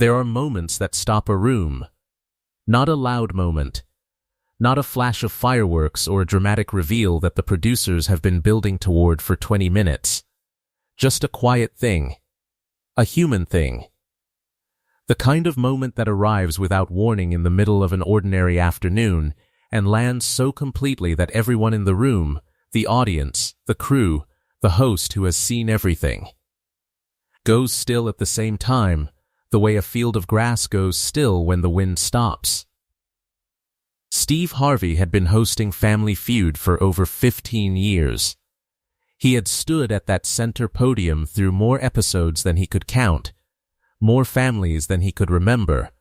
There are moments that stop a room. Not a loud moment. Not a flash of fireworks or a dramatic reveal that the producers have been building toward for 20 minutes. Just a quiet thing. A human thing. The kind of moment that arrives without warning in the middle of an ordinary afternoon and lands so completely that everyone in the room, the audience, the crew, the host who has seen everything, goes still at the same time, the way a field of grass goes still when the wind stops. Steve Harvey had been hosting Family Feud for over 15 years. He had stood at that center podium through more episodes than he could count, more families than he could remember,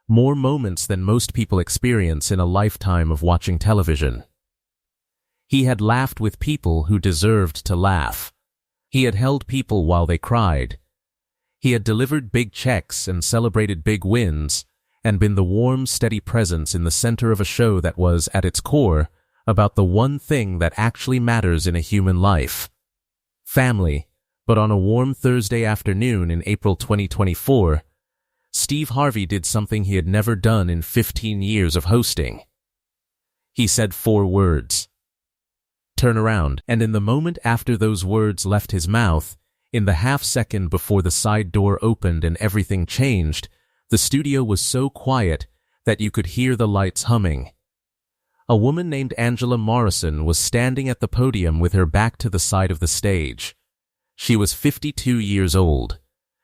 more moments than most people experience in a lifetime of watching television. He had laughed with people who deserved to laugh. He had held people while they cried. He had delivered big checks and celebrated big wins, and been the warm, steady presence in the center of a show that was, at its core, about the one thing that actually matters in a human life. Family. But on a warm Thursday afternoon in April 2024, Steve Harvey did something he had never done in 15 years of hosting. He said 4 words. Turn around. And in the moment after those words left his mouth, in the half-second before the side door opened and everything changed, the studio was so quiet that you could hear the lights humming. A woman named Morrison was standing at the podium with her back to the side of the stage. She was 52 years old.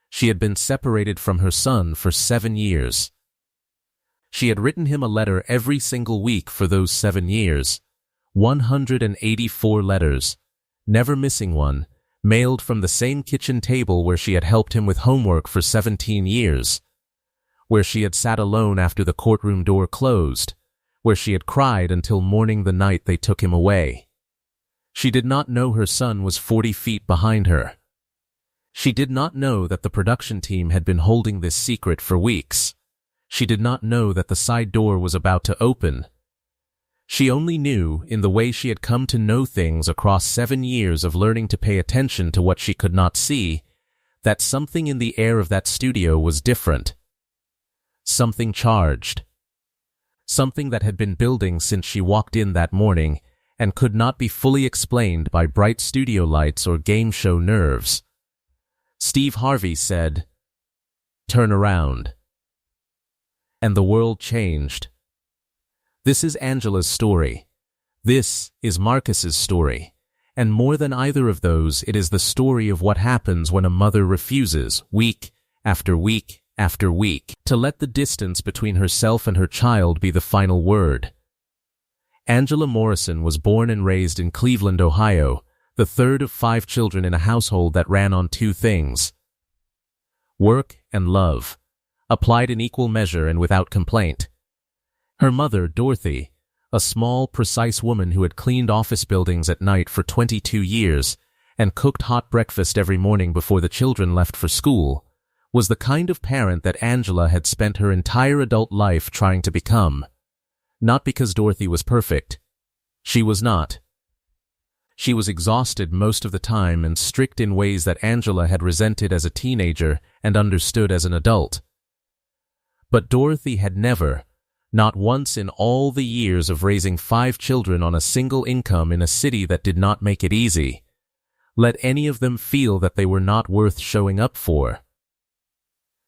She had been separated from her son for 7 years. She had written him a letter every single week for those 7 years, 184 letters, never missing one, mailed from the same kitchen table where she had helped him with homework for 17 years, where she had sat alone after the courtroom door closed, where she had cried until morning the night they took him away. She did not know her son was 40 feet behind her. She did not know that the production team had been holding this secret for weeks. She did not know that the side door was about to open. She only knew, in the way she had come to know things across 7 years of learning to pay attention to what she could not see, that something in the air of that studio was different. Something charged. Something that had been building since she walked in that morning and could not be fully explained by bright studio lights or game show nerves. Steve Harvey said, "Turn around." And the world changed. This is Angela's story. This is Marcus's story. And more than either of those, it is the story of what happens when a mother refuses, week after week after week, to let the distance between herself and her child be the final word. Angela Morrison was born and raised in Cleveland, Ohio, the third of 5 children in a household that ran on 2 things: work and love, applied in equal measure and without complaint. Her mother, Dorothy, a small, precise woman who had cleaned office buildings at night for 22 years and cooked hot breakfast every morning before the children left for school, was the kind of parent that Angela had spent her entire adult life trying to become. Not because Dorothy was perfect. She was not. She was exhausted most of the time and strict in ways that Angela had resented as a teenager and understood as an adult. But Dorothy had never, not once in all the years of raising 5 children on a single income in a city that did not make it easy, let any of them feel that they were not worth showing up for.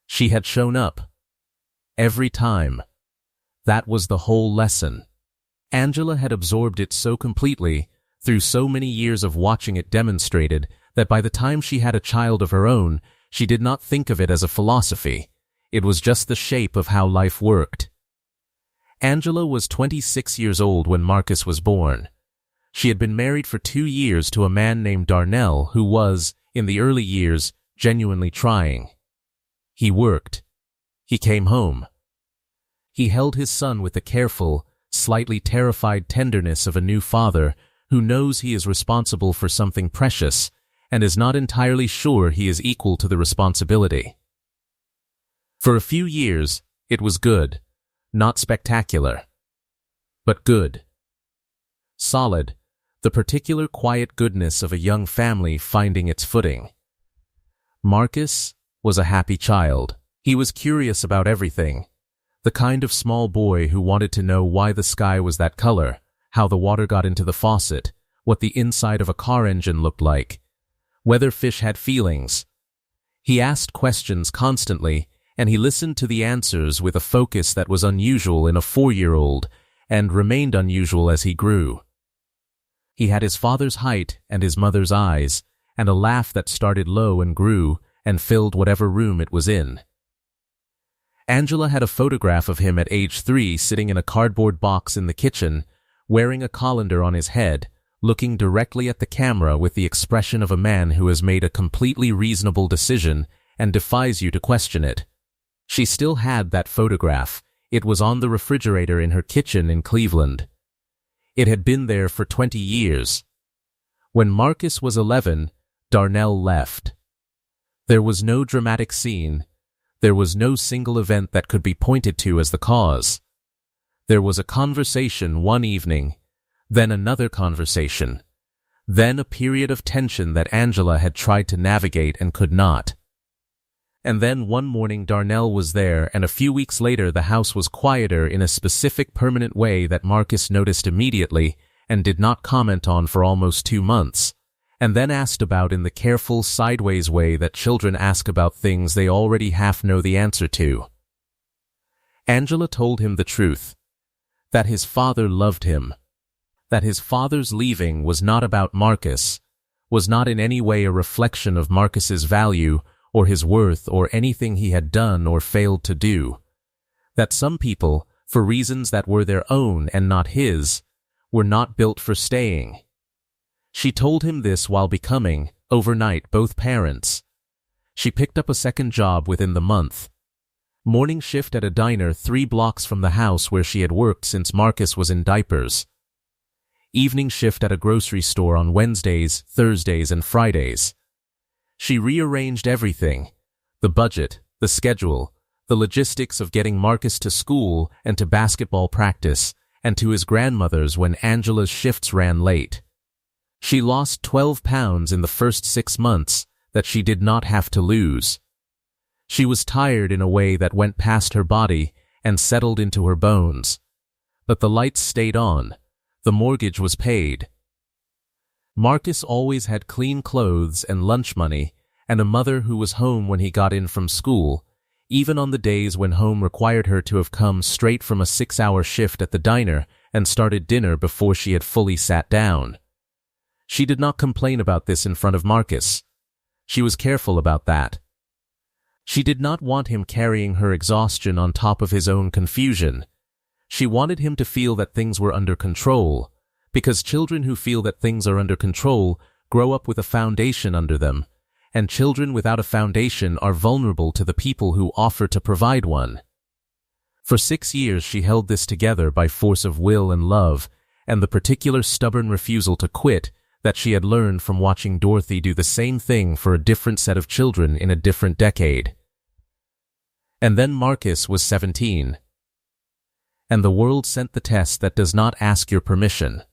She had shown up. Every time. That was the whole lesson. Angela had absorbed it so completely, through so many years of watching it demonstrated, that by the time she had a child of her own, she did not think of it as a philosophy. It was just the shape of how life worked. Angela was 26 years old when Marcus was born. She had been married for 2 years to a man named Darnell who was, in the early years, genuinely trying. He worked. He came home. He held his son with the careful, slightly terrified tenderness of a new father who knows he is responsible for something precious and is not entirely sure he is equal to the responsibility. For a few years, it was good, not spectacular, but good. Solid, the particular quiet goodness of a young family finding its footing. Marcus was a happy child. He was curious about everything. The kind of small boy who wanted to know why the sky was that color, how the water got into the faucet, what the inside of a car engine looked like, whether fish had feelings. He asked questions constantly, and he listened to the answers with a focus that was unusual in a 4-year-old and remained unusual as he grew. He had his father's height and his mother's eyes, and a laugh that started low and grew and filled whatever room it was in. Angela had a photograph of him at age 3 sitting in a cardboard box in the kitchen, wearing a colander on his head, looking directly at the camera with the expression of a man who has made a completely reasonable decision and defies you to question it. She still had that photograph. It was on the refrigerator in her kitchen in Cleveland. It had been there for 20 years. When Marcus was 11, Darnell left. There was no dramatic scene. There was no single event that could be pointed to as the cause. There was a conversation one evening, then another conversation, then a period of tension that Angela had tried to navigate and could not. And then one morning Darnell was there, and a few weeks later the house was quieter in a specific permanent way that Marcus noticed immediately and did not comment on for almost 2 months, and then asked about in the careful sideways way that children ask about things they already half know the answer to. Angela told him the truth, that his father loved him, that his father's leaving was not about Marcus, was not in any way a reflection of Marcus's value or his worth or anything he had done or failed to do, that some people, for reasons that were their own and not his, were not built for staying. She told him this while becoming, overnight, both parents. She picked up a second job within the month. Morning shift at a diner 3 blocks from the house where she had worked since Marcus was in diapers. Evening shift at a grocery store on Wednesdays, Thursdays, and Fridays. She rearranged everything, the budget, the schedule, the logistics of getting Marcus to school and to basketball practice and to his grandmother's when Angela's shifts ran late. She lost 12 pounds in the first 6 months that she did not have to lose. She was tired in a way that went past her body and settled into her bones. But the lights stayed on. The mortgage was paid. Marcus always had clean clothes and lunch money, and a mother who was home when he got in from school, even on the days when home required her to have come straight from a 6-hour shift at the diner and started dinner before she had fully sat down. She did not complain about this in front of Marcus. She was careful about that. She did not want him carrying her exhaustion on top of his own confusion. She wanted him to feel that things were under control, because children who feel that things are under control grow up with a foundation under them, and children without a foundation are vulnerable to the people who offer to provide one. For 6 years she held this together by force of will and love, and the particular stubborn refusal to quit that she had learned from watching Dorothy do the same thing for a different set of children in a different decade. And then Marcus was 17. And the world sent the test that does not ask your permission.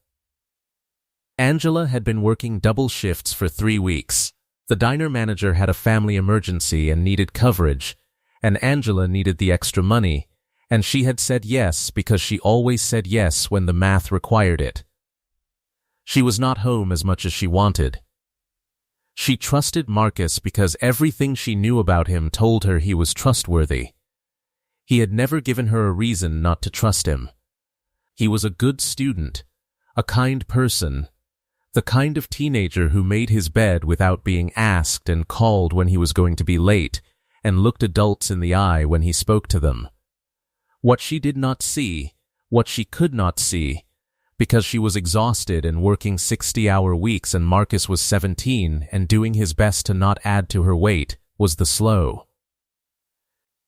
Angela had been working double shifts for 3 weeks. The diner manager had a family emergency and needed coverage, and Angela needed the extra money, and she had said yes because she always said yes when the math required it. She was not home as much as she wanted. She trusted Marcus because everything she knew about him told her he was trustworthy. He had never given her a reason not to trust him. He was a good student, a kind person, the kind of teenager who made his bed without being asked and called when he was going to be late, and looked adults in the eye when he spoke to them. What she did not see, what she could not see, because she was exhausted and working 60-hour weeks and Marcus was 17 and doing his best to not add to her weight, was the slow,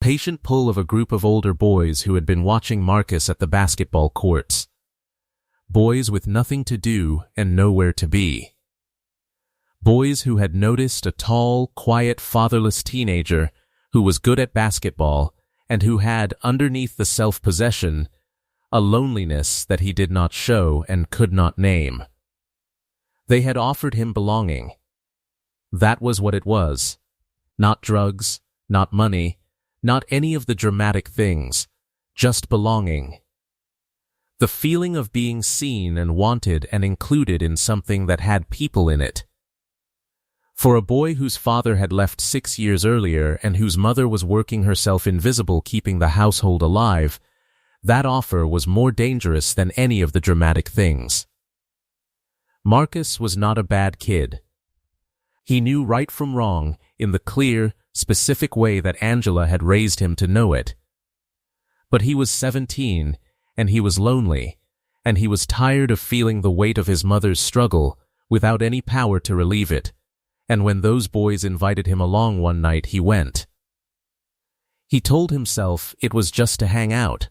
patient pull of a group of older boys who had been watching Marcus at the basketball courts. Boys with nothing to do and nowhere to be. Boys who had noticed a tall, quiet, fatherless teenager who was good at basketball and who had, underneath the self-possession, a loneliness that he did not show and could not name. They had offered him belonging. That was what it was. Not drugs, not money, Not any of the dramatic things, just belonging. The feeling of being seen and wanted and included in something that had people in it. For a boy whose father had left 6 years earlier and whose mother was working herself invisible keeping the household alive, that offer was more dangerous than any of the dramatic things. Marcus was not a bad kid. He knew right from wrong in the clear, specific way that Angela had raised him to know it. But he was 17, and he was lonely, and he was tired of feeling the weight of his mother's struggle without any power to relieve it, and when those boys invited him along one night he went. He told himself it was just to hang out.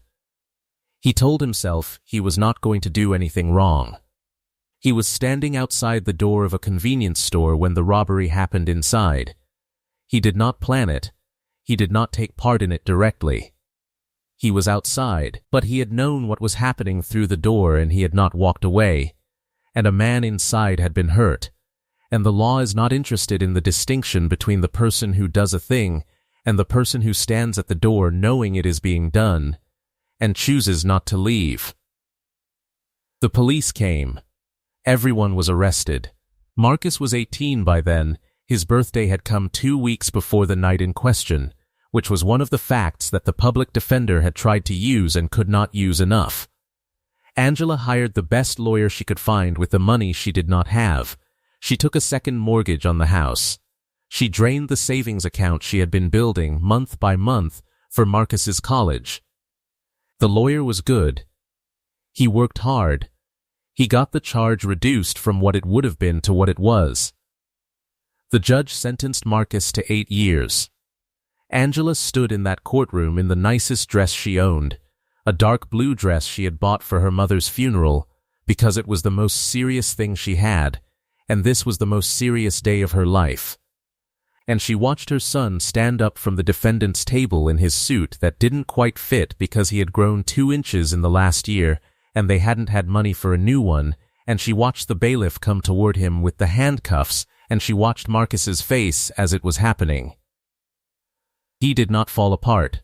He told himself he was not going to do anything wrong. He was standing outside the door of a convenience store when the robbery happened inside. He did not plan it. He did not take part in it directly. He was outside, but he had known what was happening through the door and he had not walked away, and a man inside had been hurt, and the law is not interested in the distinction between the person who does a thing and the person who stands at the door knowing it is being done and chooses not to leave. The police came. Everyone was arrested. Marcus was 18 by then. His birthday had come 2 weeks before the night in question, which was one of the facts that the public defender had tried to use and could not use enough. Angela hired the best lawyer she could find with the money she did not have. She took a second mortgage on the house. She drained the savings account she had been building month by month for Marcus's college. The lawyer was good. He worked hard. He got the charge reduced from what it would have been to what it was. The judge sentenced Marcus to 8 years. Angela stood in that courtroom in the nicest dress she owned, a dark blue dress she had bought for her mother's funeral, because it was the most serious thing she had, and this was the most serious day of her life. And she watched her son stand up from the defendant's table in his suit that didn't quite fit because he had grown 2 inches in the last year, and they hadn't had money for a new one, and she watched the bailiff come toward him with the handcuffs, and she watched Marcus's face as it was happening. He did not fall apart.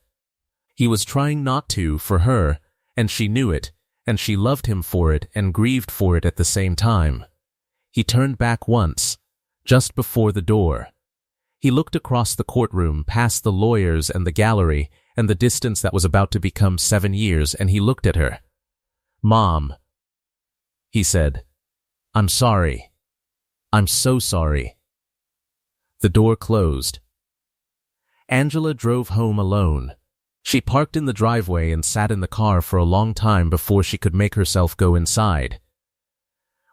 He was trying not to for her, and she knew it, and she loved him for it and grieved for it at the same time. He turned back once, just before the door. He looked across the courtroom, past the lawyers and the gallery, and the distance that was about to become 7 years, and he looked at her. "Mom," he said, "I'm sorry. I'm so sorry." The door closed. Angela drove home alone. She parked in the driveway and sat in the car for a long time before she could make herself go inside.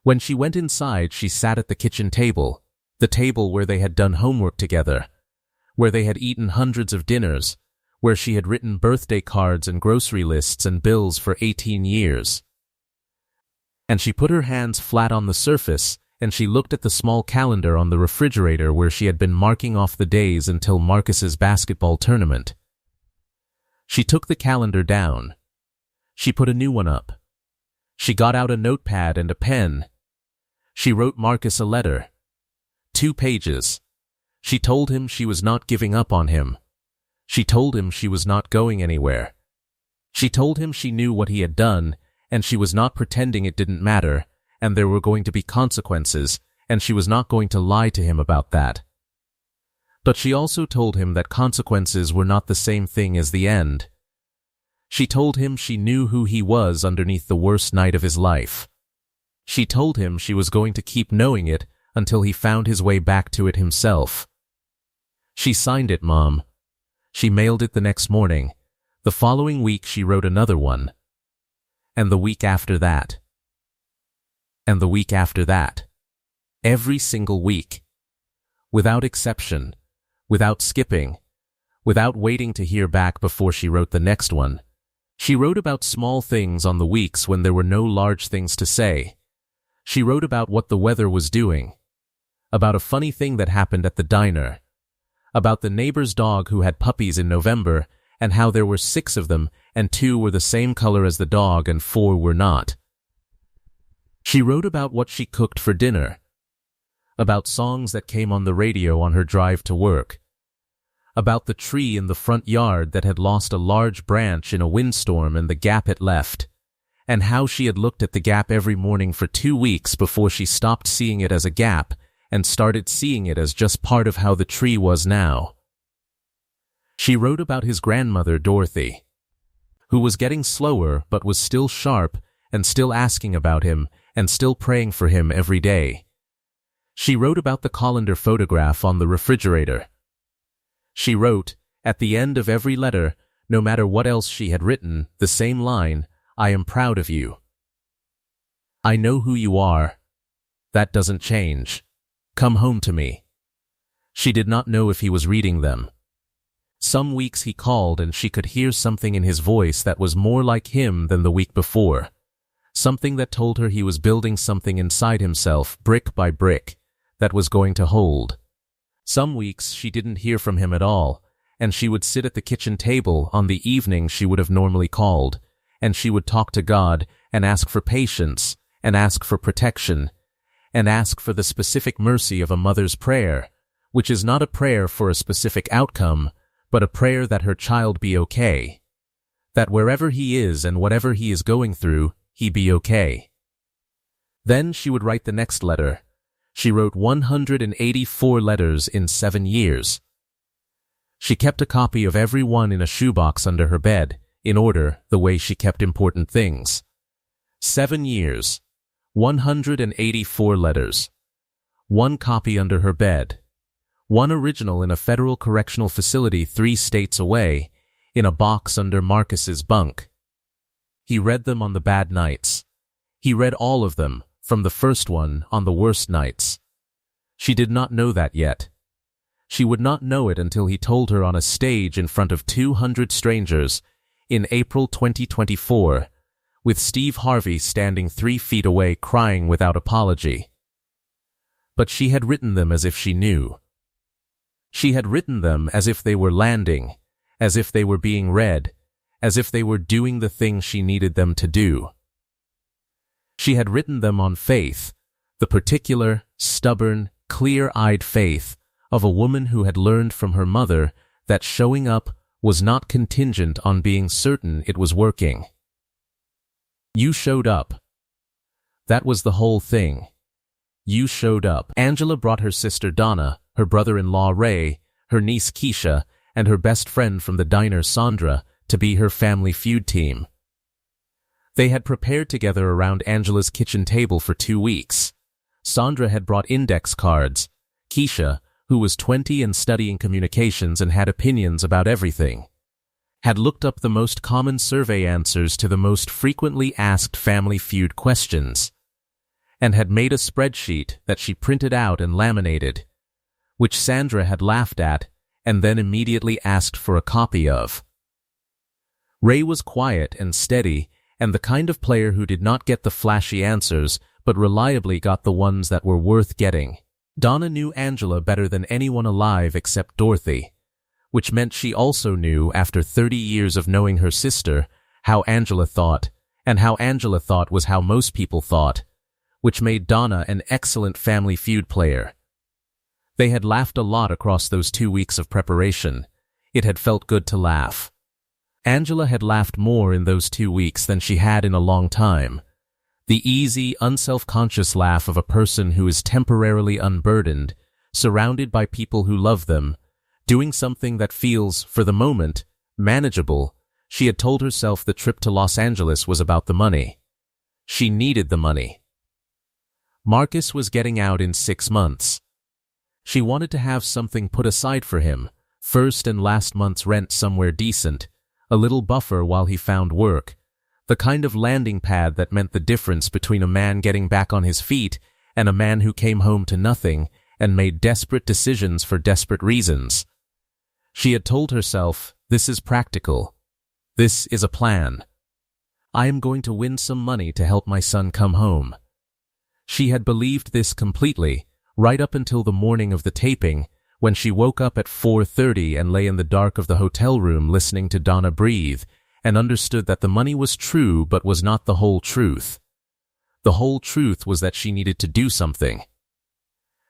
When she went inside, she sat at the kitchen table, the table where they had done homework together, where they had eaten hundreds of dinners, where she had written birthday cards and grocery lists and bills for 18 years. And she put her hands flat on the surface, and she looked at the small calendar on the refrigerator where she had been marking off the days until Marcus's basketball tournament. She took the calendar down. She put a new one up. She got out a notepad and a pen. She wrote Marcus a letter. 2 pages. She told him she was not giving up on him. She told him she was not going anywhere. She told him she knew what he had done, and she was not pretending it didn't matter, and there were going to be consequences, and she was not going to lie to him about that. But she also told him that consequences were not the same thing as the end. She told him she knew who he was underneath the worst night of his life. She told him she was going to keep knowing it until he found his way back to it himself. She signed it, Mom. She mailed it the next morning. The following week she wrote another one. And the week after that. And the week after that. Every single week. Without exception. Without skipping. Without waiting to hear back before she wrote the next one. She wrote about small things on the weeks when there were no large things to say. She wrote about what the weather was doing. About a funny thing that happened at the diner. About the neighbor's dog who had puppies in November, and how there were 6 of them, and 2 were the same color as the dog and 4 were not. She wrote about what she cooked for dinner. About songs that came on the radio on her drive to work. about the tree in the front yard that had lost a large branch in a windstorm and the gap it left, and how she had looked at the gap every morning for 2 weeks before she stopped seeing it as a gap and started seeing it as just part of how the tree was now. She wrote about his grandmother, Dorothy, who was getting slower but was still sharp and still asking about him and still praying for him every day. She wrote about the colander photograph on the refrigerator. She wrote, at the end of every letter, no matter what else she had written, the same line, "I am proud of you. I know who you are. That doesn't change. Come home to me." She did not know if he was reading them. Some weeks he called and she could hear something in his voice that was more like him than the week before. Something that told her he was building something inside himself, brick by brick, that was going to hold. Some weeks she didn't hear from him at all, and she would sit at the kitchen table on the evening she would have normally called, and she would talk to God and ask for patience, and ask for protection, and ask for the specific mercy of a mother's prayer, which is not a prayer for a specific outcome, but a prayer that her child be okay. That wherever he is and whatever he is going through, he be okay. Then she would write the next letter. She wrote 184 letters in 7 years. She kept a copy of every one in a shoebox under her bed, in order, the way she kept important things. 7 years, 184 letters. 1 copy under her bed. 1 original in a federal correctional facility 3 states away, in a box under Marcus's bunk. He read them on the bad nights. He read all of them, from the first one, on the worst nights. She did not know that yet. She would not know it until he told her on a stage in front of 200 strangers in April 2024, with Steve Harvey standing 3 feet away crying without apology. But she had written them as if she knew. She had written them as if they were landing, as if they were being read, as if they were doing the thing she needed them to do. She had written them on faith, the particular, stubborn, clear-eyed faith of a woman who had learned from her mother that showing up was not contingent on being certain it was working. You showed up. That was the whole thing. You showed up. Angela brought her sister Donna, her brother-in-law Ray, her niece Keisha, and her best friend from the diner Sandra to be her Family Feud team. They had prepared together around Angela's kitchen table for 2 weeks. Sandra had brought index cards. Keisha, who was 20 and studying communications and had opinions about everything, had looked up the most common survey answers to the most frequently asked Family Feud questions, and had made a spreadsheet that she printed out and laminated, which Sandra had laughed at and then immediately asked for a copy of. Ray was quiet and steady, and the kind of player who did not get the flashy answers, but reliably got the ones that were worth getting. Donna knew Angela better than anyone alive except Dorothy, which meant she also knew, after 30 years of knowing her sister, how Angela thought, and how Angela thought was how most people thought, which made Donna an excellent Family Feud player. They had laughed a lot across those 2 weeks of preparation. It had felt good to laugh. Angela had laughed more in those 2 weeks than she had in a long time. The easy, unself-conscious laugh of a person who is temporarily unburdened, surrounded by people who love them, doing something that feels, for the moment, manageable. She had told herself the trip to Los Angeles was about the money. She needed the money. Marcus was getting out in 6 months. She wanted to have something put aside for him, first and last month's rent somewhere decent, a little buffer while he found work, the kind of landing pad that meant the difference between a man getting back on his feet and a man who came home to nothing and made desperate decisions for desperate reasons. She had told herself, this is practical. This is a plan. I am going to win some money to help my son come home. She had believed this completely, right up until the morning of the taping, when she woke up at 4:30 and lay in the dark of the hotel room listening to Donna breathe, and understood that the money was true but was not the whole truth. The whole truth was that she needed to do something.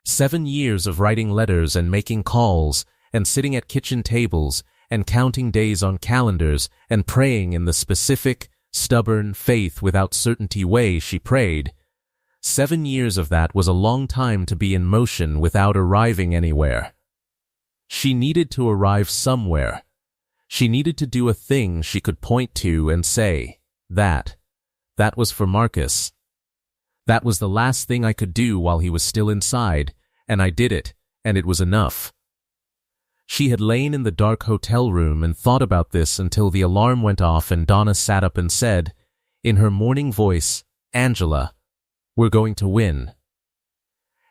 7 years of writing letters and making calls and sitting at kitchen tables and counting days on calendars and praying in the specific, stubborn, faith without certainty way she prayed. 7 years of that was a long time to be in motion without arriving anywhere. She needed to arrive somewhere. She needed to do a thing she could point to and say, that was for Marcus. That was the last thing I could do while he was still inside, and I did it, and it was enough. She had lain in the dark hotel room and thought about this until the alarm went off and Donna sat up and said, in her morning voice, "Angela, we're going to win."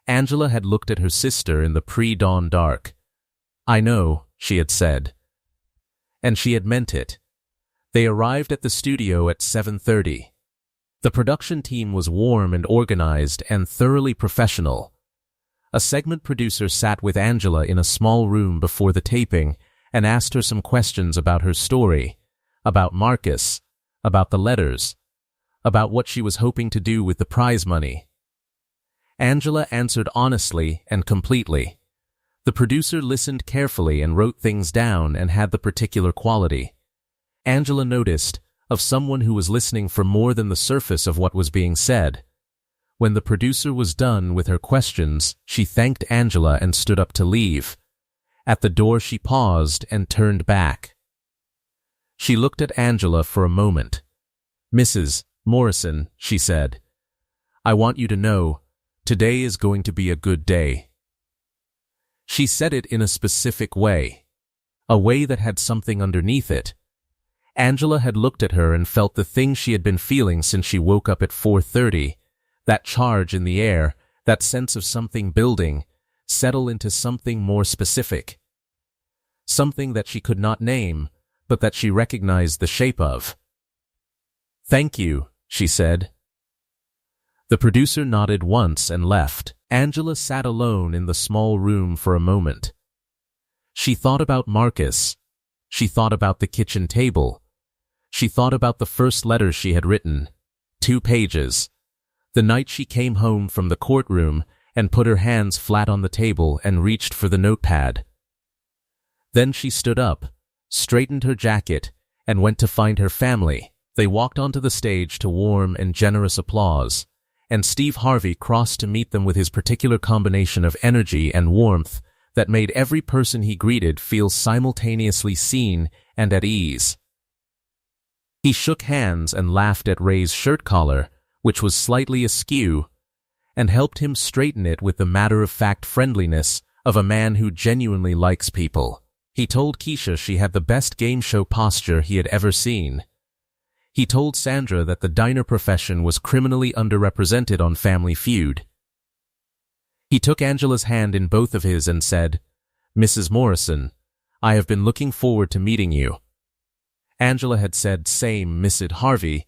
Angela had looked at her sister in the pre-dawn dark. "I know," she had said. And she had meant it. They arrived at the studio at 7:30. The production team was warm and organized and thoroughly professional. A segment producer sat with Angela in a small room before the taping and asked her some questions about her story, about Marcus, about the letters, about what she was hoping to do with the prize money. Angela answered honestly and completely. The producer listened carefully and wrote things down and had the particular quality, Angela noticed, of someone who was listening for more than the surface of what was being said. When the producer was done with her questions, she thanked Angela and stood up to leave. At the door she paused and turned back. She looked at Angela for a moment. "Mrs. Morrison," she said, "I want you to know, today is going to be a good day." She said it in a specific way, a way that had something underneath it. Angela had looked at her and felt the thing she had been feeling since she woke up at 4:30, that charge in the air, that sense of something building, settle into something more specific. Something that she could not name, but that she recognized the shape of. "Thank you," she said. The producer nodded once and left. Angela sat alone in the small room for a moment. She thought about Marcus. She thought about the kitchen table. She thought about the first letter she had written, 2 pages, the night she came home from the courtroom and put her hands flat on the table and reached for the notepad. Then she stood up, straightened her jacket, and went to find her family. They walked onto the stage to warm and generous applause, and Steve Harvey crossed to meet them with his particular combination of energy and warmth that made every person he greeted feel simultaneously seen and at ease. He shook hands and laughed at Ray's shirt collar, which was slightly askew, and helped him straighten it with the matter-of-fact friendliness of a man who genuinely likes people. He told Keisha she had the best game show posture he had ever seen. He told Sandra that the diner profession was criminally underrepresented on Family Feud. He took Angela's hand in both of his and said, "Mrs. Morrison, I have been looking forward to meeting you." Angela had said, "Same, Mrs. Harvey,"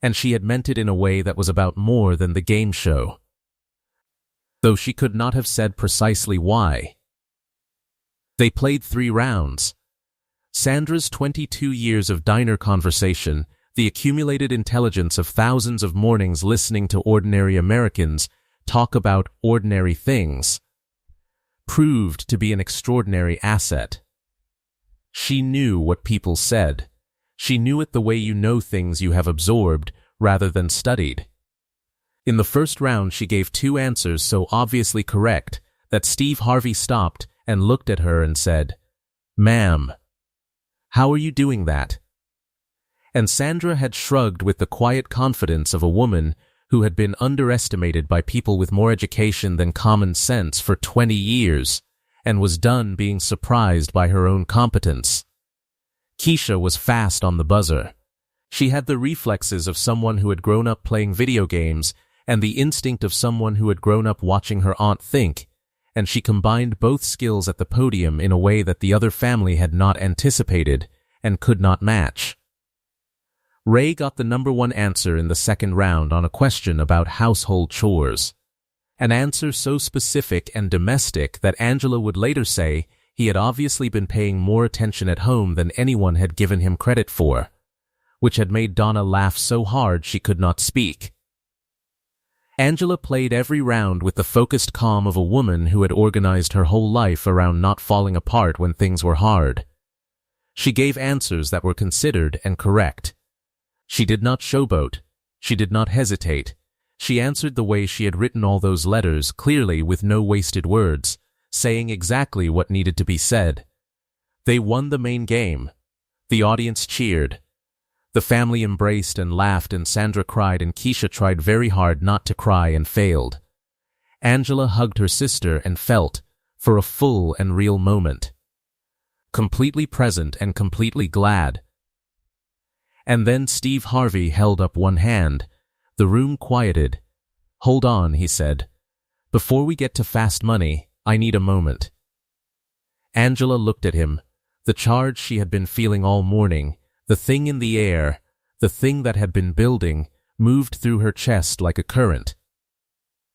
and she had meant it in a way that was about more than the game show, though she could not have said precisely why. They played 3 rounds. Sandra's 22 years of diner conversation, the accumulated intelligence of thousands of mornings listening to ordinary Americans talk about ordinary things, proved to be an extraordinary asset. She knew what people said. She knew it the way you know things you have absorbed rather than studied. In the first round she gave 2 answers so obviously correct that Steve Harvey stopped and looked at her and said, "Ma'am, how are you doing that?" And Sandra had shrugged with the quiet confidence of a woman who had been underestimated by people with more education than common sense for 20 years and was done being surprised by her own competence. Keisha was fast on the buzzer. She had the reflexes of someone who had grown up playing video games and the instinct of someone who had grown up watching her aunt think, and she combined both skills at the podium in a way that the other family had not anticipated and could not match. Ray got the #1 answer in the second round on a question about household chores. An answer so specific and domestic that Angela would later say he had obviously been paying more attention at home than anyone had given him credit for, which had made Donna laugh so hard she could not speak. Angela played every round with the focused calm of a woman who had organized her whole life around not falling apart when things were hard. She gave answers that were considered and correct. She did not showboat. She did not hesitate. She answered the way she had written all those letters, clearly with no wasted words, saying exactly what needed to be said. They won the main game. The audience cheered. The family embraced and laughed, and Sandra cried, and Keisha tried very hard not to cry and failed. Angela hugged her sister and felt, for a full and real moment, completely present and completely glad. And then Steve Harvey held up one hand. The room quieted. "Hold on," he said. "Before we get to fast money, I need a moment." Angela looked at him. The charge she had been feeling all morning, the thing in the air, the thing that had been building, moved through her chest like a current.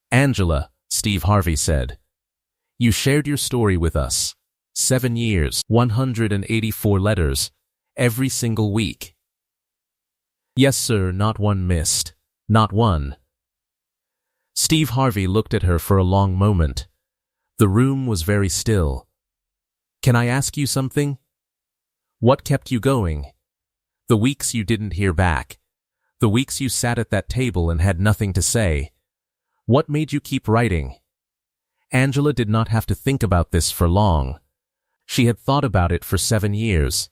"Angela," Steve Harvey said, "you shared your story with us. 7 years, 184 letters, every single week." "Yes, sir, not one missed. Not one." Steve Harvey looked at her for a long moment. The room was very still. "Can I ask you something? What kept you going? The weeks you didn't hear back. The weeks you sat at that table and had nothing to say. What made you keep writing?" Angela did not have to think about this for long. She had thought about it for 7 years.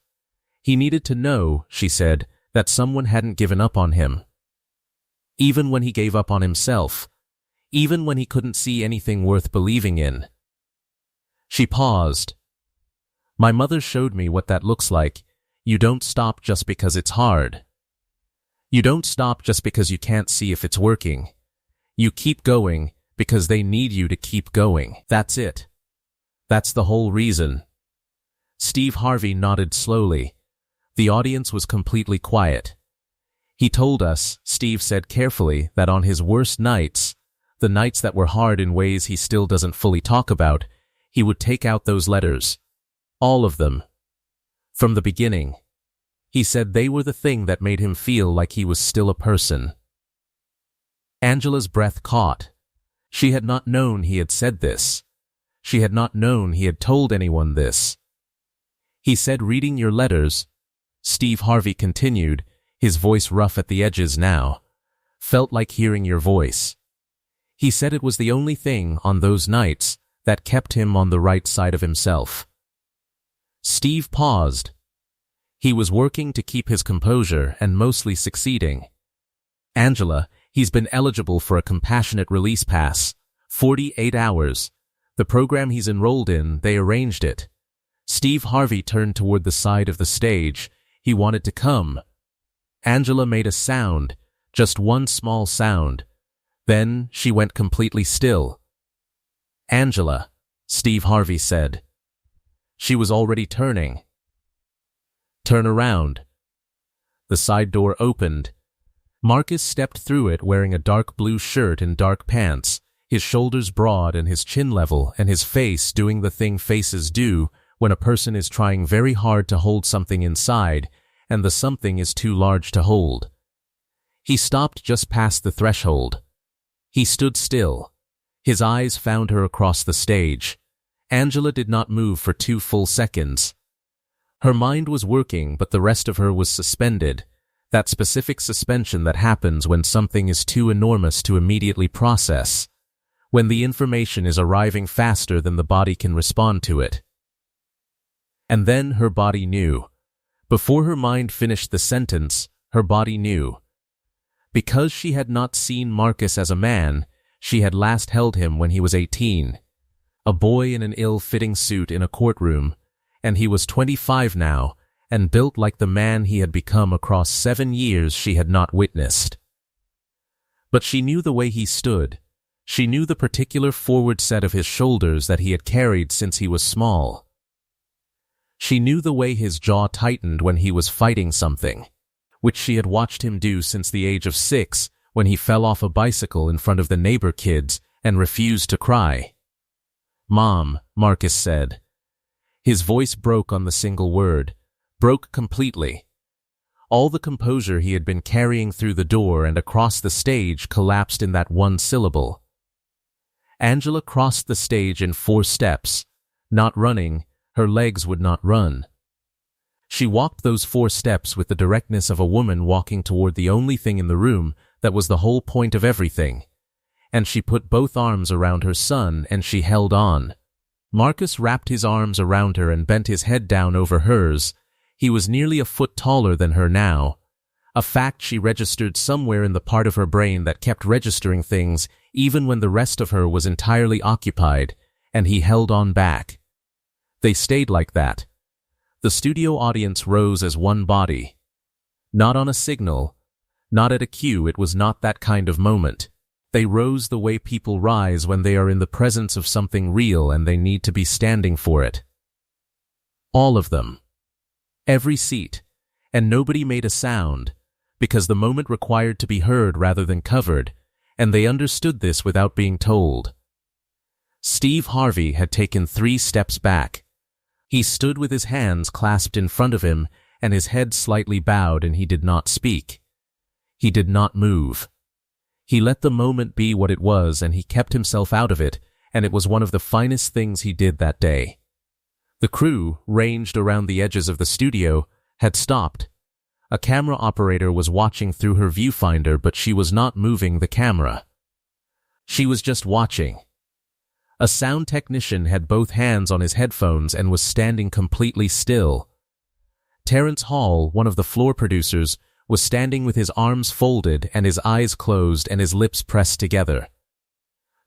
He needed to know, she said, that someone hadn't given up on him. Even when he gave up on himself. Even when he couldn't see anything worth believing in. She paused. "My mother showed me what that looks like. You don't stop just because it's hard. You don't stop just because you can't see if it's working. You keep going because they need you to keep going. That's it. That's the whole reason." Steve Harvey nodded slowly. The audience was completely quiet. "He told us," Steve said carefully, "that on his worst nights, the nights that were hard in ways he still doesn't fully talk about, he would take out those letters. All of them. From the beginning. He said they were the thing that made him feel like he was still a person." Angela's breath caught. She had not known he had said this. She had not known he had told anyone this. "He said reading your letters," Steve Harvey continued, his voice rough at the edges now, "felt like hearing your voice. He said it was the only thing on those nights that kept him on the right side of himself." Steve paused. He was working to keep his composure and mostly succeeding. "Angela, he's been eligible for a compassionate release pass. 48 hours. The program he's enrolled in, they arranged it." Steve Harvey turned toward the side of the stage. He wanted to come. Angela made a sound, just one small sound. Then she went completely still. "Angela," Steve Harvey said. She was already turning. "Turn around." The side door opened. Marcus stepped through it wearing a dark blue shirt and dark pants, his shoulders broad and his chin level, and his face doing the thing faces do when a person is trying very hard to hold something inside, and the something is too large to hold. He stopped just past the threshold. He stood still. His eyes found her across the stage. Angela did not move for 2 full seconds. Her mind was working, but the rest of her was suspended, that specific suspension that happens when something is too enormous to immediately process, when the information is arriving faster than the body can respond to it. And then her body knew. Before her mind finished the sentence, her body knew. Because she had not seen Marcus as a man, she had last held him when he was 18, a boy in an ill-fitting suit in a courtroom, and he was 25 now, and built like the man he had become across 7 years she had not witnessed. But she knew the way he stood. She knew the particular forward set of his shoulders that he had carried since he was small. She knew the way his jaw tightened when he was fighting something, which she had watched him do since the age of 6 when he fell off a bicycle in front of the neighbor kids and refused to cry. "Mom," Marcus said. His voice broke on the single word, broke completely. All the composure he had been carrying through the door and across the stage collapsed in that one syllable. Angela crossed the stage in 4 steps. Not running, her legs would not run. She walked those 4 steps with the directness of a woman walking toward the only thing in the room that was the whole point of everything. And she put both arms around her son and she held on. Marcus wrapped his arms around her and bent his head down over hers. He was nearly a foot taller than her now, a fact she registered somewhere in the part of her brain that kept registering things even when the rest of her was entirely occupied, and he held on back. They stayed like that. The studio audience rose as one body. Not on a signal, not at a cue, it was not that kind of moment. They rose the way people rise when they are in the presence of something real and they need to be standing for it. All of them. Every seat, and nobody made a sound, because the moment required to be heard rather than covered, and they understood this without being told. Steve Harvey had taken 3 steps back. He stood with his hands clasped in front of him and his head slightly bowed, and he did not speak. He did not move. He let the moment be what it was, and he kept himself out of it, and it was one of the finest things he did that day. The crew, ranged around the edges of the studio, had stopped. A camera operator was watching through her viewfinder, but she was not moving the camera. She was just watching. A sound technician had both hands on his headphones and was standing completely still. Terrence Hall, one of the floor producers, was standing with his arms folded and his eyes closed and his lips pressed together.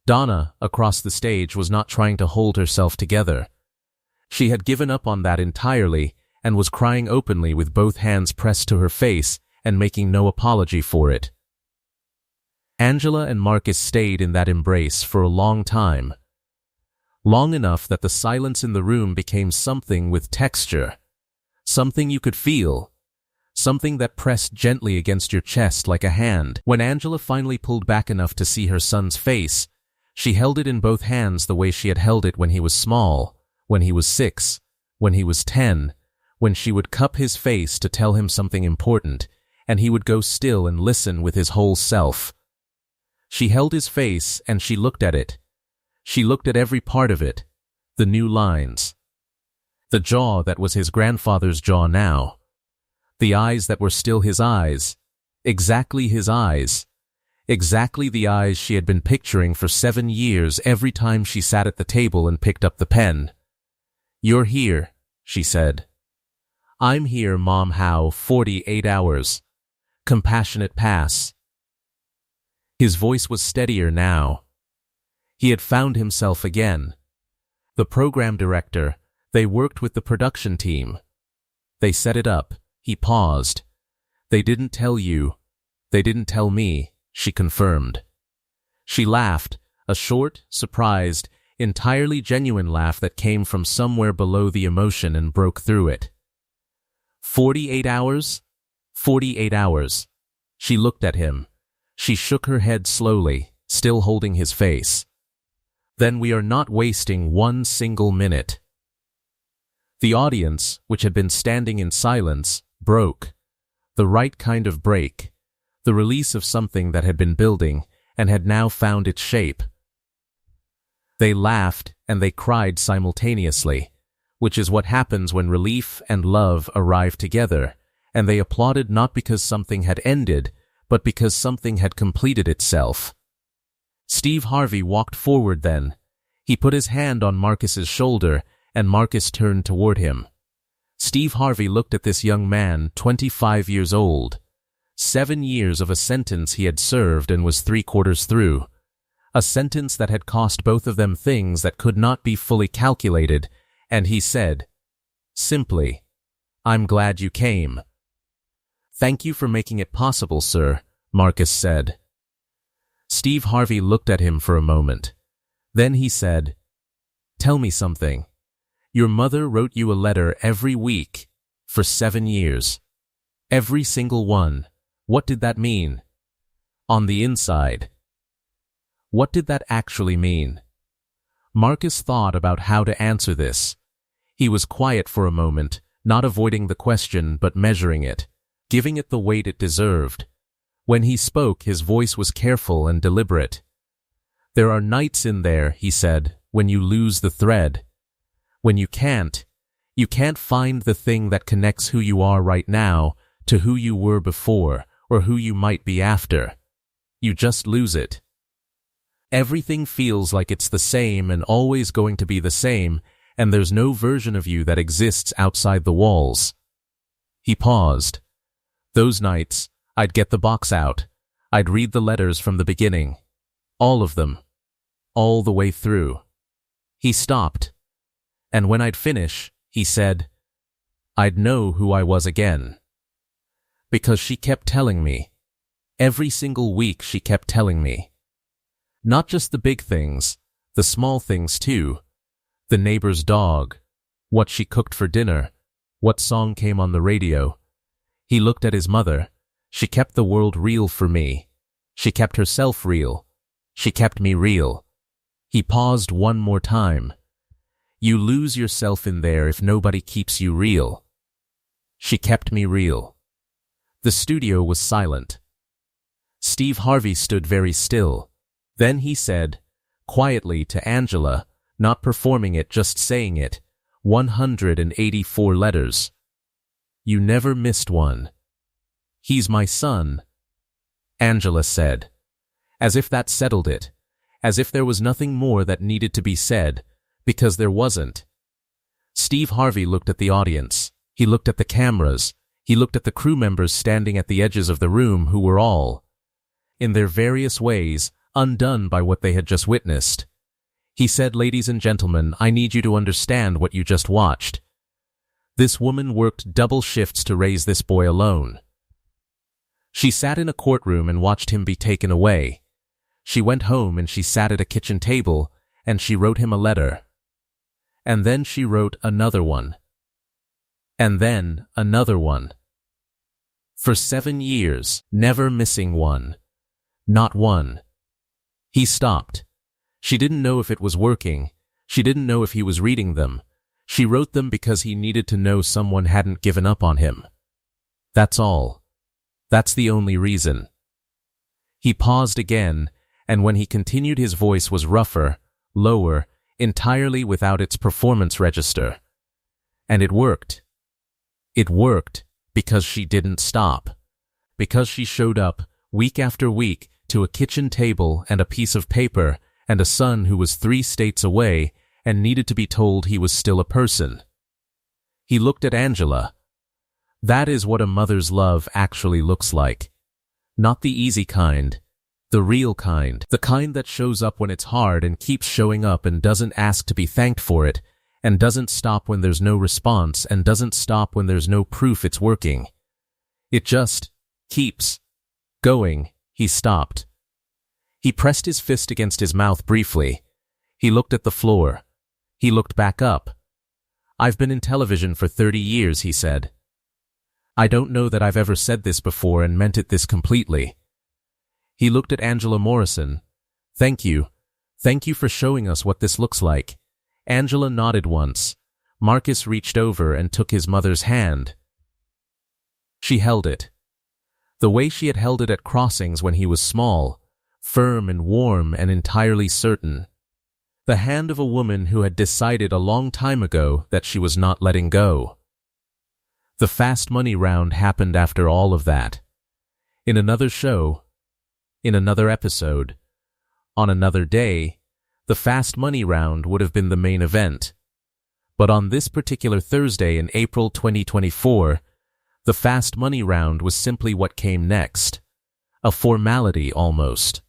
Donna, across the stage, was not trying to hold herself together. She had given up on that entirely and was crying openly with both hands pressed to her face and making no apology for it. Angela and Marcus stayed in that embrace for a long time. Long enough that the silence in the room became something with texture, something you could feel, something that pressed gently against your chest like a hand. When Angela finally pulled back enough to see her son's face, she held it in both hands the way she had held it when he was small, when he was 6, when he was 10, when she would cup his face to tell him something important, and he would go still and listen with his whole self. She held his face and she looked at it. She looked at every part of it, the new lines, the jaw that was his grandfather's jaw now, the eyes that were still his eyes, exactly his eyes, exactly the eyes she had been picturing for 7 years every time she sat at the table and picked up the pen. "You're here," she said. "I'm here, Mom. How? 48 hours. Compassionate pass." His voice was steadier now. He had found himself again. The program director, they worked with the production team. They set it up. He paused. "They didn't tell you. They didn't tell me," she confirmed. She laughed, a short, surprised, entirely genuine laugh that came from somewhere below the emotion and broke through it. 48 hours? 48 hours. She looked at him. She shook her head slowly, still holding his face. "Then we are not wasting 1 single minute." The audience, which had been standing in silence, broke. The right kind of break. The release of something that had been building and had now found its shape. They laughed and they cried simultaneously, which is what happens when relief and love arrive together, and they applauded not because something had ended, but because something had completed itself. Steve Harvey walked forward then. He put his hand on Marcus's shoulder, and Marcus turned toward him. Steve Harvey looked at this young man, 25 years old. 7 years of a sentence he had served and was 3/4 through. A sentence that had cost both of them things that could not be fully calculated, and he said, simply, "I'm glad you came." "Thank you for making it possible, sir," Marcus said. Steve Harvey looked at him for a moment. Then he said, "Tell me something. Your mother wrote you a letter every week for 7 years. Every single one. What did that mean? On the inside. What did that actually mean?" Marcus thought about how to answer this. He was quiet for a moment, not avoiding the question but measuring it. giving it the weight it deserved. When he spoke, his voice was careful and deliberate. There are nights in there, he said, when you lose the thread. When you can't find the thing that connects who you are right now to who you were before or who you might be after. You just lose it. Everything feels like it's the same and always going to be the same, and there's no version of you that exists outside the walls. He paused. Those nights, I'd get the box out. I'd read the letters from the beginning. All of them. All the way through. He stopped. And when I'd finish, he said, I'd know who I was again. Because she kept telling me. Every single week she kept telling me. Not just the big things, the small things too. The neighbor's dog, what she cooked for dinner, what song came on the radio. He looked at his mother. She kept the world real for me. She kept herself real. She kept me real. He paused one more time. You lose yourself in there if nobody keeps you real. She kept me real. The studio was silent. Steve Harvey stood very still. Then he said, quietly to Angela, not performing it, just saying it, 184 letters. You never missed one. He's my son. Angela said. As if that settled it. As if there was nothing more that needed to be said, because there wasn't. Steve Harvey looked at the audience. He looked at the cameras. He looked at the crew members standing at the edges of the room who were all, in their various ways, undone by what they had just witnessed. He said, ladies and gentlemen, I need you to understand what you just watched. This woman worked double shifts to raise this boy alone. She sat in a courtroom and watched him be taken away. She went home and she sat at a kitchen table and she wrote him a letter. And then she wrote another one. And then another one. For 7 years, never missing one. Not one. He stopped. She didn't know if it was working. She didn't know if he was reading them. She wrote them because he needed to know someone hadn't given up on him. That's all. That's the only reason. He paused again, and when he continued his voice was rougher, lower, entirely without its performance register. And it worked. It worked because she didn't stop. Because she showed up, week after week, to a kitchen table and a piece of paper and a son who was 3 states away and needed to be told he was still a person. He looked at Angela. That is what a mother's love actually looks like. Not the easy kind. The real kind. The kind that shows up when it's hard and keeps showing up and doesn't ask to be thanked for it, and doesn't stop when there's no response and doesn't stop when there's no proof it's working. It just keeps going. He stopped. He pressed his fist against his mouth briefly. He looked at the floor. He looked back up. I've been in television for 30 years, he said. I don't know that I've ever said this before and meant it this completely. He looked at Angela Morrison. Thank you. Thank you for showing us what this looks like. Angela nodded once. Marcus reached over and took his mother's hand. She held it. The way she had held it at crossings when he was small, firm and warm and entirely certain. The hand of a woman who had decided a long time ago that she was not letting go. The fast money round happened after all of that. In another show, in another episode, on another day, the fast money round would have been the main event. But on this particular Thursday in April 2024, the fast money round was simply what came next. A formality almost.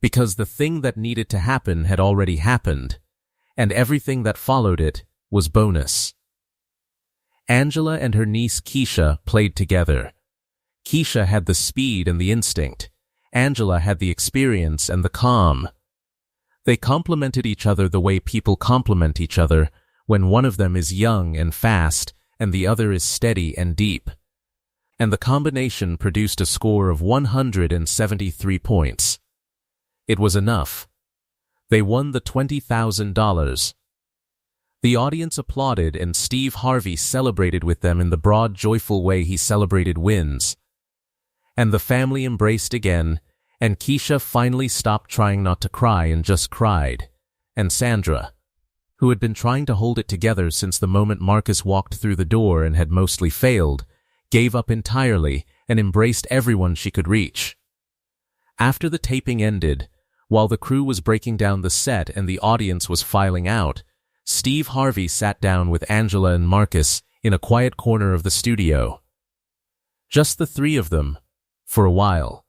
Because the thing that needed to happen had already happened, and everything that followed it was bonus. Angela and her niece Keisha played together. Keisha had the speed and the instinct. Angela had the experience and the calm. They complemented each other the way people complement each other when one of them is young and fast and the other is steady and deep. And the combination produced a score of 173 points. It was enough. They won the $20,000. The audience applauded and Steve Harvey celebrated with them in the broad, joyful way he celebrated wins. And the family embraced again, and Keisha finally stopped trying not to cry and just cried. And Sandra, who had been trying to hold it together since the moment Marcus walked through the door and had mostly failed, gave up entirely and embraced everyone she could reach. After the taping ended, while the crew was breaking down the set and the audience was filing out, Steve Harvey sat down with Angela and Marcus in a quiet corner of the studio. Just the three of them, for a while.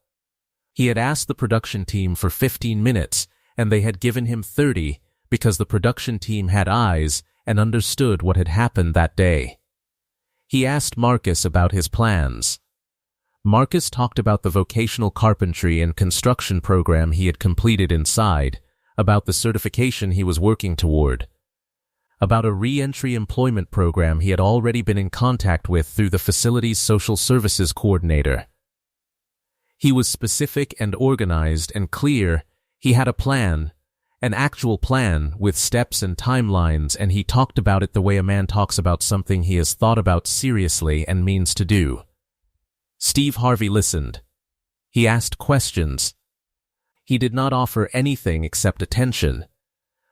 He had asked the production team for 15 minutes, and they had given him 30 because the production team had eyes and understood what had happened that day. He asked Marcus about his plans. Marcus talked about the vocational carpentry and construction program he had completed inside, about the certification he was working toward, about a re-entry employment program he had already been in contact with through the facility's social services coordinator. He was specific and organized and clear. He had a plan, an actual plan with steps and timelines, and he talked about it the way a man talks about something he has thought about seriously and means to do. Steve Harvey listened. He asked questions. He did not offer anything except attention.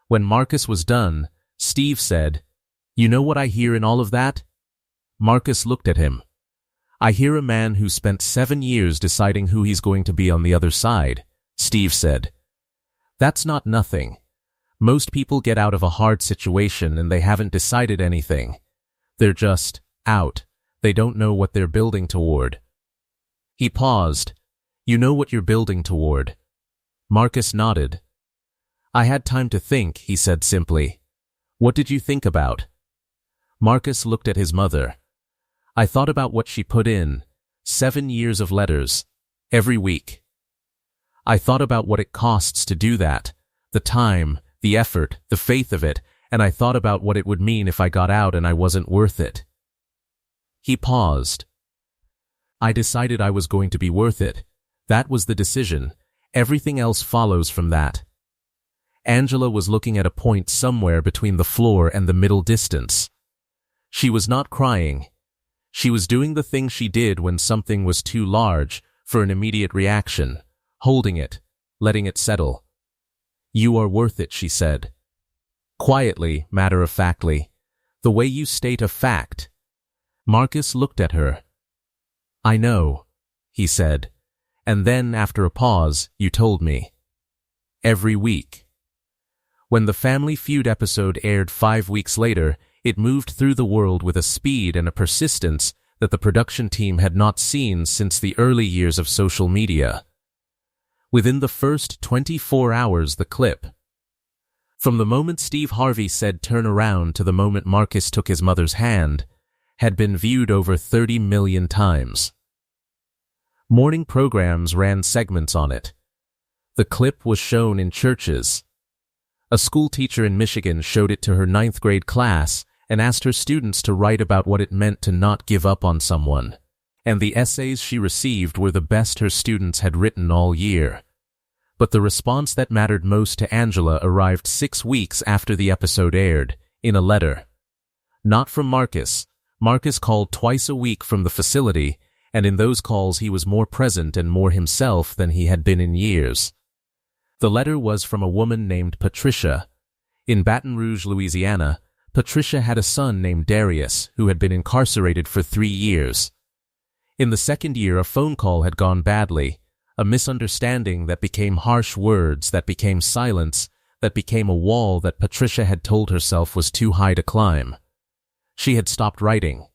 When Marcus was done, Steve said, "You know what I hear in all of that?" Marcus looked at him. "I hear a man who spent 7 years deciding who he's going to be on the other side," Steve said. "That's not nothing. Most people get out of a hard situation and they haven't decided anything. They're just out. They don't know what they're building toward." He paused. "You know what you're building toward?" Marcus nodded. "I had time to think," he said simply. "What did you think about?" Marcus looked at his mother. "I thought about what she put in, 7 years of letters, every week. I thought about what it costs to do that, the time, the effort, the faith of it, and I thought about what it would mean if I got out and I wasn't worth it." He paused. "I decided I was going to be worth it. That was the decision. Everything else follows from that." Angela was looking at a point somewhere between the floor and the middle distance. She was not crying. She was doing the thing she did when something was too large for an immediate reaction, holding it, letting it settle. "You are worth it," she said. Quietly, matter-of-factly, the way you state a fact. Marcus looked at her. "I know," he said, "and then, after a pause, you told me. Every week." When the Family Feud episode aired 5 weeks later, it moved through the world with a speed and a persistence that the production team had not seen since the early years of social media. Within the first 24 hours, the clip, from the moment Steve Harvey said "turn around" to the moment Marcus took his mother's hand, had been viewed over 30 million times. Morning programs ran segments on it. The clip was shown in churches. A school teacher in Michigan showed it to her 9th grade class and asked her students to write about what it meant to not give up on someone. And the essays she received were the best her students had written all year. But the response that mattered most to Angela arrived 6 weeks after the episode aired, in a letter. Not from Marcus. Marcus called twice a week from the facility, and in those calls he was more present and more himself than he had been in years. The letter was from a woman named Patricia. In Baton Rouge, Louisiana, Patricia had a son named Darius who had been incarcerated for 3 years. In the 2nd year, a phone call had gone badly, a misunderstanding that became harsh words, that became silence, that became a wall that Patricia had told herself was too high to climb. She had stopped writing.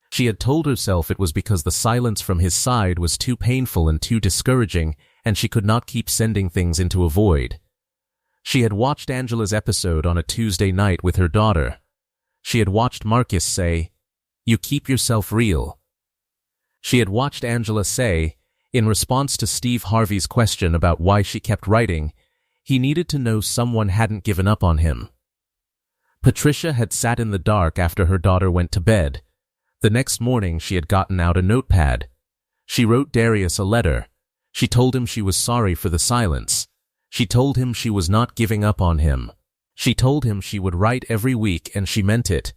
She had told herself it was because the silence from his side was too painful and too discouraging, and she could not keep sending things into a void. She had watched Angela's episode on a Tuesday night with her daughter. She had watched Marcus say, "You keep yourself real." She had watched Angela say, in response to Steve Harvey's question about why she kept writing, he needed to know someone hadn't given up on him. Patricia had sat in the dark after her daughter went to bed. The next morning she had gotten out a notepad. She wrote Darius a letter. She told him she was sorry for the silence. She told him she was not giving up on him. She told him she would write every week and she meant it.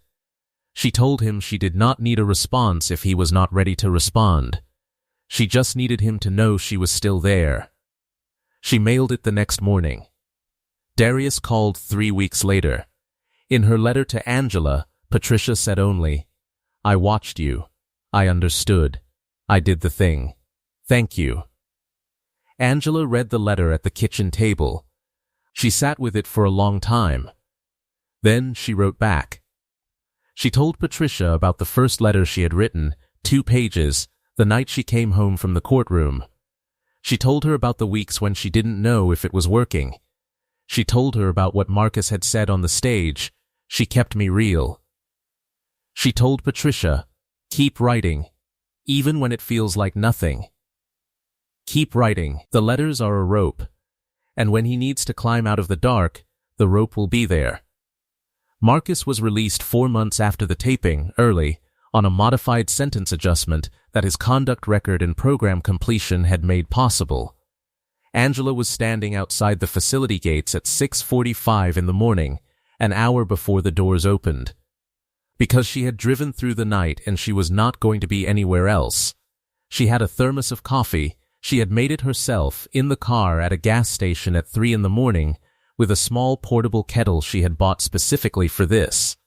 She told him she did not need a response if he was not ready to respond. She just needed him to know she was still there. She mailed it the next morning. Darius called 3 weeks later. In her letter to Angela, Patricia said only, "I watched you. I understood. I did the thing. Thank you." Angela read the letter at the kitchen table. She sat with it for a long time. Then she wrote back. She told Patricia about the first letter she had written, 2 pages, the night she came home from the courtroom. She told her about the weeks when she didn't know if it was working. She told her about what Marcus had said on the stage. She kept me real. She told Patricia, "Keep writing, even when it feels like nothing. Keep writing. The letters are a rope, and when he needs to climb out of the dark, the rope will be there." Marcus was released 4 months after the taping, early, on a modified sentence adjustment that his conduct record and program completion had made possible. Angela was standing outside the facility gates at 6:45 in the morning, an hour before the doors opened. Because she had driven through the night and she was not going to be anywhere else. She had a thermos of coffee. She had made it herself in the car at a gas station at 3 in the morning with a small portable kettle she had bought specifically for this.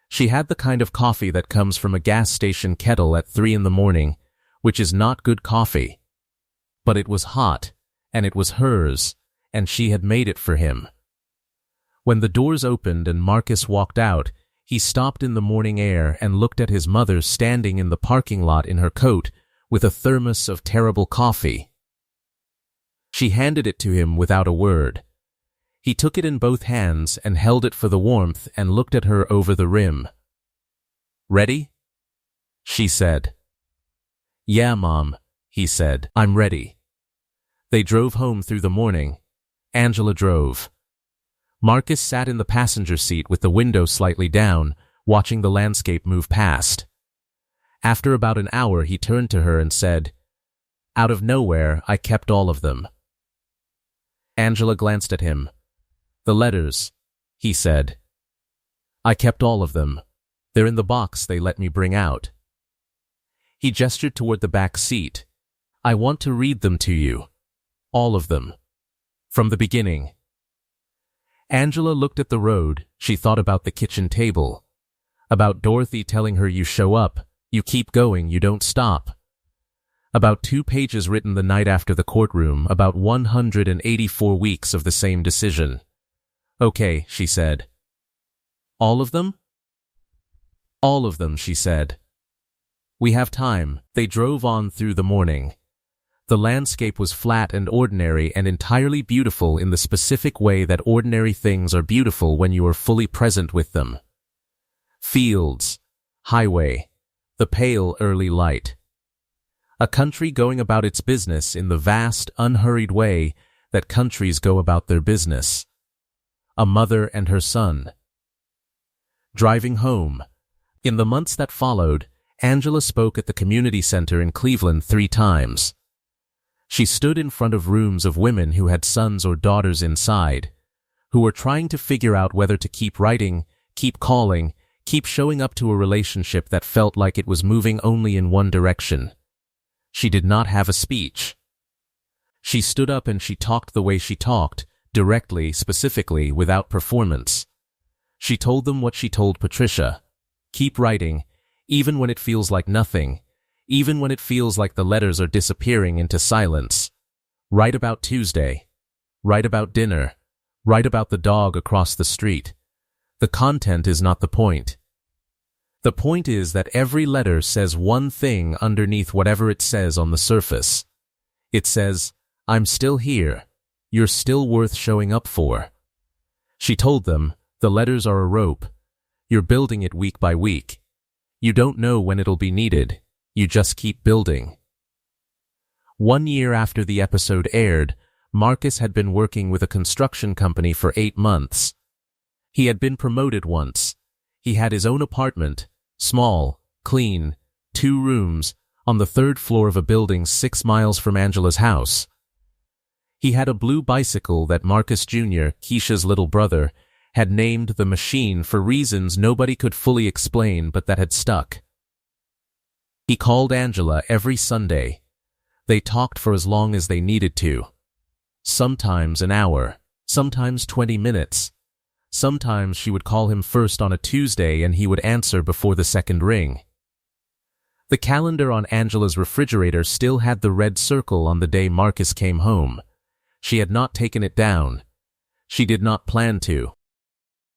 She had the kind of coffee that comes from a gas station kettle at 3 in the morning, which is not good coffee. But it was hot, and it was hers, and she had made it for him. When the doors opened and Marcus walked out, he stopped in the morning air and looked at his mother standing in the parking lot in her coat with a thermos of terrible coffee. She handed it to him without a word. He took it in both hands and held it for the warmth and looked at her over the rim. "Ready?" she said. "Yeah, Mom," he said. "I'm ready." They drove home through the morning. Angela drove. Marcus sat in the passenger seat with the window slightly down, watching the landscape move past. After about an hour, he turned to her and said, "Out of nowhere, I kept all of them." Angela glanced at him. "The letters," he said. "I kept all of them. They're in the box they let me bring out." He gestured toward the back seat. "I want to read them to you. All of them. From the beginning." Angela looked at the road. She thought about the kitchen table. About Dorothy telling her, "You show up. You keep going. You don't stop." About 2 pages written the night after the courtroom, about 184 weeks of the same decision. "Okay," she said. "All of them?" "All of them," she said. "We have time." They drove on through the morning. The landscape was flat and ordinary and entirely beautiful in the specific way that ordinary things are beautiful when you are fully present with them. Fields, highway, the pale early light. A country going about its business in the vast, unhurried way that countries go about their business. A mother and her son. Driving home. In the months that followed, Angela spoke at the community center in Cleveland 3 times. She stood in front of rooms of women who had sons or daughters inside, who were trying to figure out whether to keep writing, keep calling, keep showing up to a relationship that felt like it was moving only in one direction. She did not have a speech. She stood up and she talked the way she talked, directly, specifically, without performance. She told them what she told Patricia. Keep writing, even when it feels like nothing, even when it feels like the letters are disappearing into silence. Write about Tuesday. Write about dinner. Write about the dog across the street. The content is not the point. The point is that every letter says one thing underneath whatever it says on the surface. It says, "I'm still here. You're still worth showing up for." She told them, the letters are a rope. You're building it week by week. You don't know when it'll be needed. You just keep building. 1 year after the episode aired, Marcus had been working with a construction company for 8 months. He had been promoted once. He had his own apartment, small, clean, 2 rooms, on the 3rd floor of a building 6 miles from Angela's house. He had a blue bicycle that Marcus Jr., Keisha's little brother, had named the machine for reasons nobody could fully explain but that had stuck. He called Angela every Sunday. They talked for as long as they needed to. Sometimes an hour, sometimes 20 minutes. Sometimes she would call him first on a Tuesday and he would answer before the second ring. The calendar on Angela's refrigerator still had the red circle on the day Marcus came home. She had not taken it down. She did not plan to.